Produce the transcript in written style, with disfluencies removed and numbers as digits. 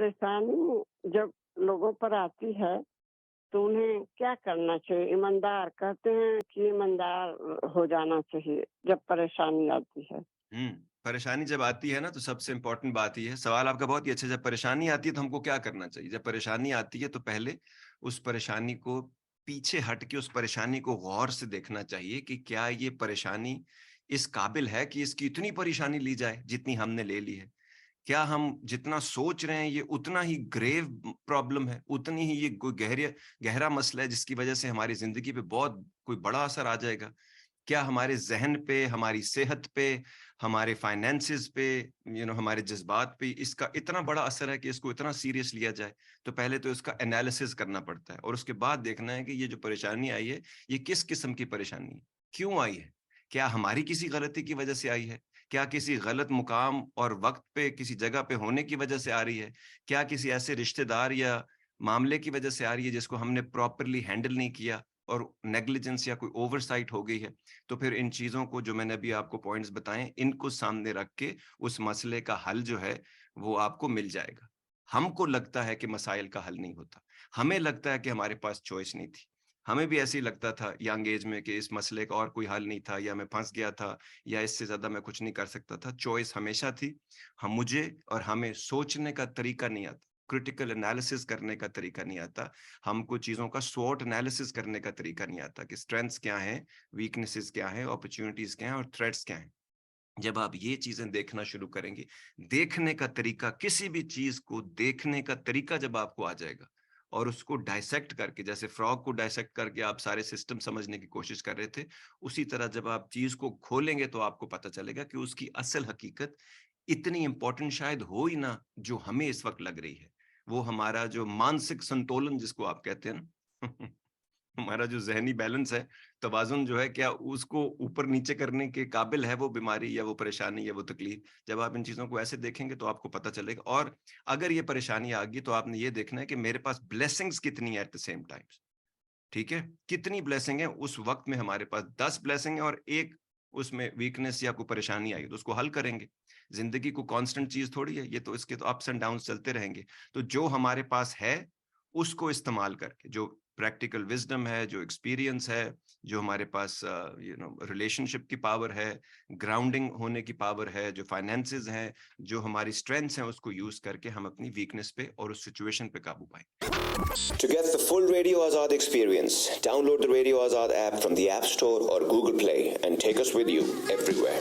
परेशानी जब लोगों पर आती है तो उन्हें क्या करना चाहिए? ईमानदार कहते हैं कि ईमानदार हो जाना चाहिए जब परेशानी आती है। हुँ, परेशानी जब आती है ना तो सबसे इम्पोर्टेंट बात ये है, सवाल आपका बहुत ही अच्छा है, जब परेशानी आती है तो हमको क्या करना चाहिए? जब परेशानी आती है तो पहले उस परेशानी को पीछे हट के उस परेशानी को गौर से देखना चाहिए कि क्या ये परेशानी इस काबिल है कि इसकी इतनी परेशानी ली जाए जितनी हमने ले ली है? क्या हम जितना सोच रहे हैं ये उतना ही ग्रेव प्रॉब्लम है, उतनी ही ये कोई गहरा मसला है जिसकी वजह से हमारी ज़िंदगी पे बहुत कोई बड़ा असर आ जाएगा? क्या हमारे ज़हन पे, हमारी सेहत पे, हमारे फाइनेंसेस पे, हमारे जज़्बात पे इसका इतना बड़ा असर है कि इसको इतना सीरियस लिया जाए? तो पहले तो इसका एनालिसिस करना पड़ता है और उसके बाद देखना है कि ये जो परेशानी आई है, ये किस किस्म की परेशानी है? क्यों आई है? क्या हमारी किसी गलती की वजह से आई है? क्या किसी गलत मुकाम और वक़्त पे किसी जगह पे होने की वजह से आ रही है? क्या किसी ऐसे रिश्तेदार या मामले की वजह से आ रही है जिसको हमने प्रॉपरली हैंडल नहीं किया और नेग्लिजेंस या कोई ओवरसाइट हो गई है? तो फिर इन चीज़ों को जो मैंने अभी आपको पॉइंट्स बताएँ, इनको सामने रख के उस मसले का हल जो है, वो आपको मिल जाएगा। हमको लगता है कि मसाइल का हल नहीं होता। हमें लगता है कि हमारे पास चॉइस नहीं थी। हमें भी ऐसे ही लगता था यंग एज में कि इस मसले का और कोई हल नहीं था या मैं फँस गया था या इससे ज़्यादा मैं कुछ नहीं कर सकता था। चॉइस हमेशा थी। हम मुझे और हमें सोचने का तरीका नहीं आता, क्रिटिकल एनालिसिस करने का तरीका नहीं आता। हमको चीज़ों का स्वॉट एनालिसिस करने का तरीका नहीं आता कि स्ट्रेंथ्स क्या हैं, वीकनेसेस क्या हैं, अपॉर्च्युनिटीज़ क्या हैं और थ्रेट्स क्या हैं। जब आप ये चीज़ें देखना शुरू करेंगे, देखने का तरीका किसी भी चीज़ को देखने का तरीका जब आपको आ जाएगा और उसको डाइसेक्ट करके जैसे फ्रॉग को डाइसेक्ट करके आप सारे सिस्टम समझने की कोशिश कर रहे थे, उसी तरह जब आप चीज़ को खोलेंगे तो आपको पता चलेगा कि उसकी असल हकीकत इतनी इम्पोर्टेंट शायद हो ही ना, जो हमें इस वक़्त लग रही है। वो हमारा जो मानसिक संतुलन जिसको आप कहते हैं ना हमारा जो ज़हनी बैलेंस है, तवाज़ुन जो है, क्या उसको ऊपर-नीचे करने के काबिल है वो बीमारी या वो परेशानी या वो तकलीफ़? जब आप इन चीज़ों को ऐसे देखेंगे तो आपको पता चलेगा और अगर ये परेशानी आ गई तो आपने ये देखना है कि मेरे पास ब्लेसिंग्स कितनी है एट द सेम टाइम्स, ठीक है? कितनी ब्लेसिंग है उस वक़्त में हमारे पास 10 ब्लेसिंग है और 1 उसमें वीकनेस या कोई परेशानी आई, तो उसको हल करेंगे। ज़िंदगी को कांस्टेंट चीज़ थोड़ी है, ये तो इसके तो अप्स एंड डाउन्स चलते रहेंगे। तो जो हमारे पास है, उसको इस्तेमाल करके, जो प्रैक्टिकल विज़डम है, जो एक्सपीरियंस है, जो हमारे पास रिलेशनशिप की पावर है, ग्राउंडिंग होने की पावर है, जो फाइनेंसेस हैं, जो हमारी स्ट्रेंथ्स हैं, उसको यूज़ करके हम अपनी वीकनेस पे और उस सिचुएशन पे काबू पाएँ। To get the full Radio Azad experience, download the Radio Azad app from the App Store or Google Play and take us with you everywhere.